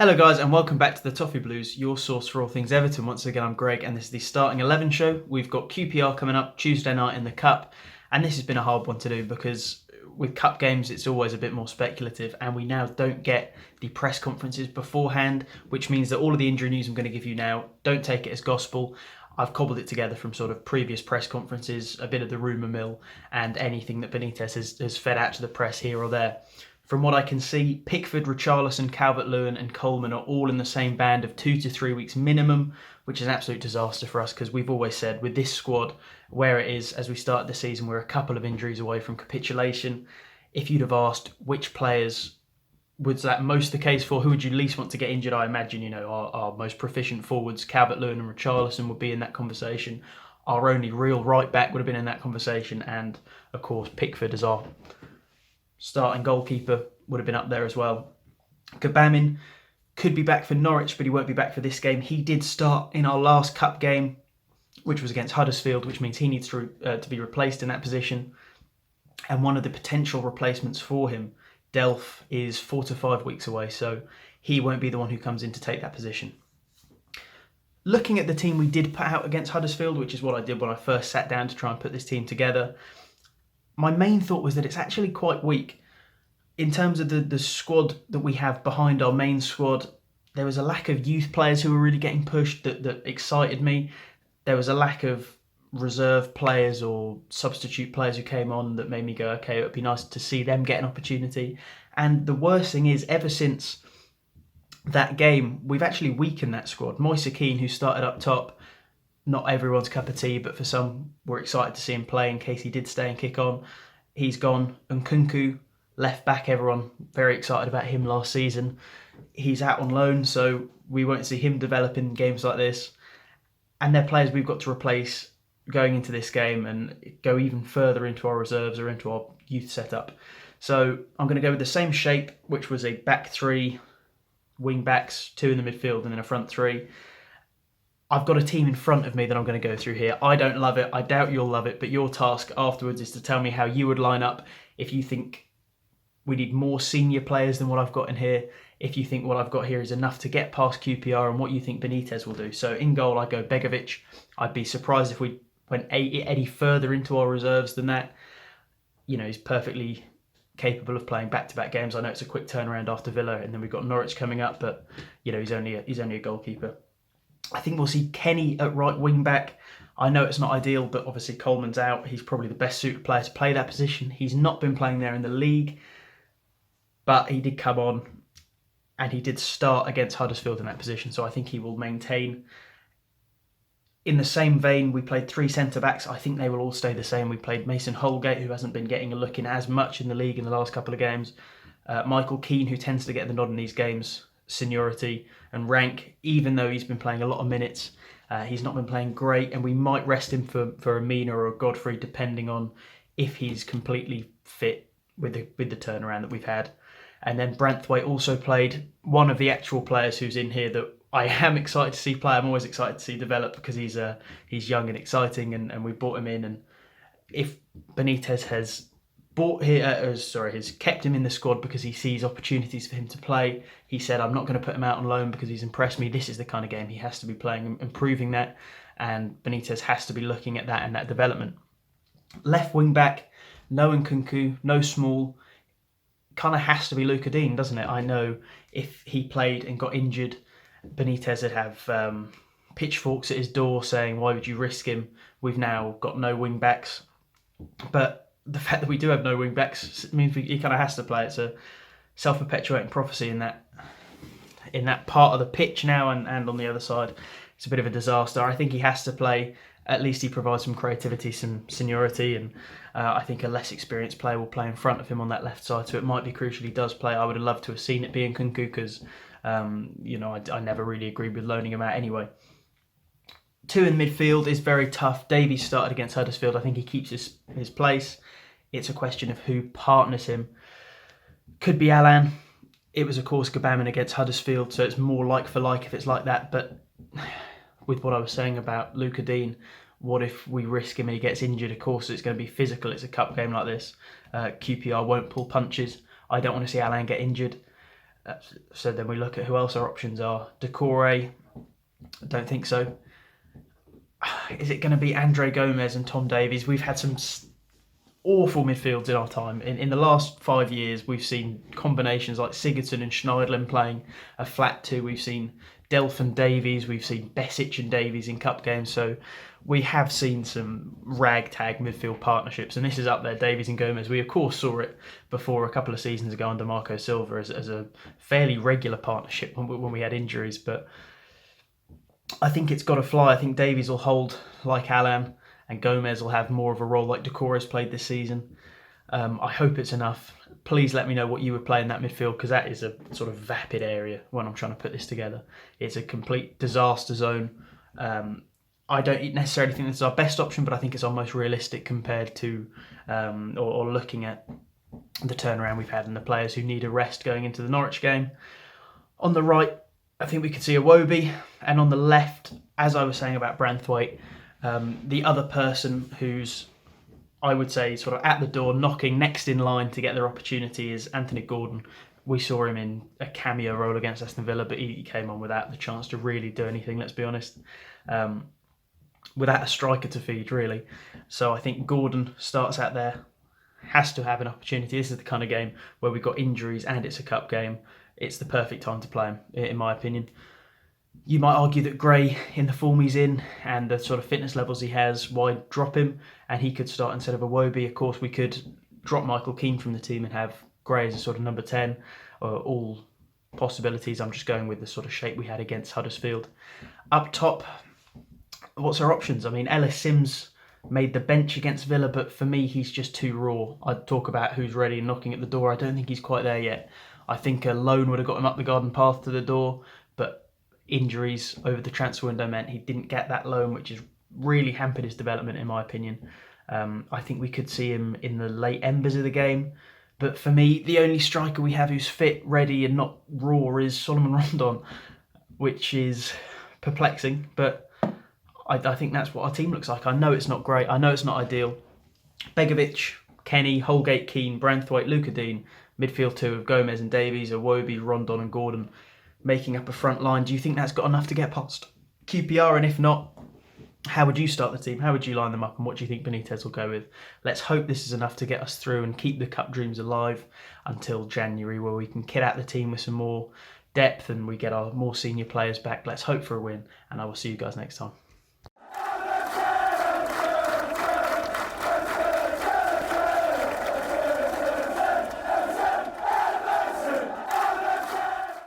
Hello guys and welcome back to the Toffee Blues, your source for all things Everton. Once again I'm Greg and this is the starting 11 show. We've got QPR coming up Tuesday night in the Cup, and this has been a hard one to do because with Cup games it's always a bit more speculative, and we now don't get the press conferences beforehand, which means that all of the injury news I'm going to give you now, don't take it as gospel. I've cobbled it together from sort of previous press conferences, a bit of the rumour mill, and anything that Benitez has fed out to the press here or there. From what I can see, Pickford, Richarlison, Calvert-Lewin and Coleman are all in the same band of 2 to 3 weeks minimum, which is an absolute disaster for us because we've always said with this squad, where it is as we started the season, we're a couple of injuries away from capitulation. If you'd have asked which players was that most the case for, who would you least want to get injured, I imagine, our most proficient forwards, Calvert-Lewin and Richarlison, would be in that conversation. Our only real right back would have been in that conversation, and of course Pickford as our starting goalkeeper would have been up there as well. Gbamin could be back for Norwich, but he won't be back for this game. He did start in our last cup game, which was against Huddersfield, which means he needs to be replaced in that position. And one of the potential replacements for him, Delph, is 4 to 5 weeks away, so he won't be the one who comes in to take that position. Looking at the team we did put out against Huddersfield, which is what I did when I first sat down to try and put this team together, my main thought was that it's actually quite weak. In terms of the squad that we have behind our main squad, there was a lack of youth players who were really getting pushed that excited me. There was a lack of reserve players or substitute players who came on that made me go, okay, it would be nice to see them get an opportunity. And the worst thing is, ever since that game, we've actually weakened that squad. Moise Kean, who started up top, not everyone's cup of tea, but for some, we're excited to see him play in case he did stay and kick on. He's gone. And Nkunku, left back, everyone very excited about him last season. He's out on loan, so we won't see him develop in games like this. And they're players we've got to replace going into this game and go even further into our reserves or into our youth setup. So I'm going to go with the same shape, which was a back three, wing backs, 2 in the midfield and then a front three. I've got a team in front of me that I'm going to go through here. I don't love it. I doubt you'll love it. But your task afterwards is to tell me how you would line up if you think we need more senior players than what I've got in here, if you think what I've got here is enough to get past QPR, and what you think Benitez will do. So in goal, I go Begovic. I'd be surprised if we went any further into our reserves than that. He's perfectly capable of playing back-to-back games. I know it's a quick turnaround after Villa, and then we've got Norwich coming up, but he's only a goalkeeper. I think we'll see Kenny at right wing back. I know it's not ideal, but obviously Coleman's out. He's probably the best suited player to play that position. He's not been playing there in the league, but he did come on and he did start against Huddersfield in that position, so I think he will maintain. In the same vein, we played 3 centre-backs. I think they will all stay the same. We played Mason Holgate, who hasn't been getting a look in as much in the league in the last couple of games. Michael Keane, who tends to get the nod in these games. Seniority and rank, even though he's been playing a lot of minutes. He's not been playing great, and we might rest him for a Mina or a Godfrey, depending on if he's completely fit with the turnaround that we've had. And then Branthwaite also played, one of the actual players who's in here that I am excited to see play. I'm always excited to see develop because he's young and exciting, and we brought him in. And if Benitez has has kept him in the squad because he sees opportunities for him to play, he said, I'm not going to put him out on loan because he's impressed me. This is the kind of game he has to be playing and proving that, and Benitez has to be looking at that and that development. Left wing back, no Nkunku, no Small. Kind of has to be Luca Dean, doesn't it? I know if he played and got injured, Benitez would have pitchforks at his door saying, why would you risk him? We've now got no wing backs, but the fact that we do have no wing backs means he kind of has to play. It's a self-perpetuating prophecy in that part of the pitch now, and on the other side, it's a bit of a disaster. I think he has to play. At least he provides some creativity, some seniority, and I think a less experienced player will play in front of him on that left side. So it might be crucial he does play. I would have loved to have seen it be Nkunku because, I never really agreed with loaning him out anyway. 2 in midfield is very tough. Davies started against Huddersfield. I think he keeps his place. It's a question of who partners him. Could be Alan. It was, of course, Gbamin against Huddersfield, so it's more like for like if it's like that. But with what I was saying about Luca Dean, what if we risk him and he gets injured? Of course, it's going to be physical. It's a cup game like this. QPR won't pull punches. I don't want to see Alan get injured. So then we look at who else our options are. Decore, I don't think so. Is it going to be Andre Gomez and Tom Davies? We've had some awful midfields in our time. In the last 5 years, we've seen combinations like Sigurdsson and Schneiderlin playing a flat two. We've seen Delph and Davies. We've seen Besic and Davies in cup games. So we have seen some ragtag midfield partnerships, and this is up there, Davies and Gomez. We, of course, saw it before a couple of seasons ago under Marco Silva as a fairly regular partnership when we had injuries, but I think it's got to fly. I think Davies will hold like Alan, and Gomez will have more of a role like Decore's played this season. I hope it's enough. Please let me know what you would play in that midfield, because that is a sort of vapid area when I'm trying to put this together. It's a complete disaster zone. I don't necessarily think this is our best option, but I think it's our most realistic compared to, or looking at the turnaround we've had and the players who need a rest going into the Norwich game. On the right, I think we could see Iwobi, and on the left, as I was saying about Branthwaite, the other person who's, I would say, sort of at the door, knocking next in line to get their opportunity is Anthony Gordon. We saw him in a cameo role against Aston Villa, but he came on without the chance to really do anything, let's be honest. Without a striker to feed, really. So I think Gordon starts out there, has to have an opportunity. This is the kind of game where we've got injuries and it's a cup game. It's the perfect time to play him, in my opinion. You might argue that Gray, in the form he's in and the sort of fitness levels he has, why drop him? And he could start instead of Iwobi. Of course, we could drop Michael Keane from the team and have Gray as a sort of number 10. All possibilities. I'm just going with the sort of shape we had against Huddersfield. Up top, what's our options? I mean, Ellis Sims made the bench against Villa, but for me, he's just too raw. I'd talk about who's ready and knocking at the door. I don't think he's quite there yet. I think a loan would have got him up the garden path to the door, but injuries over the transfer window meant he didn't get that loan, which has really hampered his development, in my opinion. I think we could see him in the late embers of the game. But for me, the only striker we have who's fit, ready, and not raw is Solomon Rondon, which is perplexing, but I think that's what our team looks like. I know it's not great. I know it's not ideal. Begovic, Kenny, Holgate, Keane, Branthwaite, Luca Dean, midfield two of Gomez and Davies, Iwobi, Rondon and Gordon, making up a front line. Do you think that's got enough to get past QPR? And if not, how would you start the team? How would you line them up? And what do you think Benitez will go with? Let's hope this is enough to get us through and keep the cup dreams alive until January, where we can kit out the team with some more depth and we get our more senior players back. Let's hope for a win, and I will see you guys next time.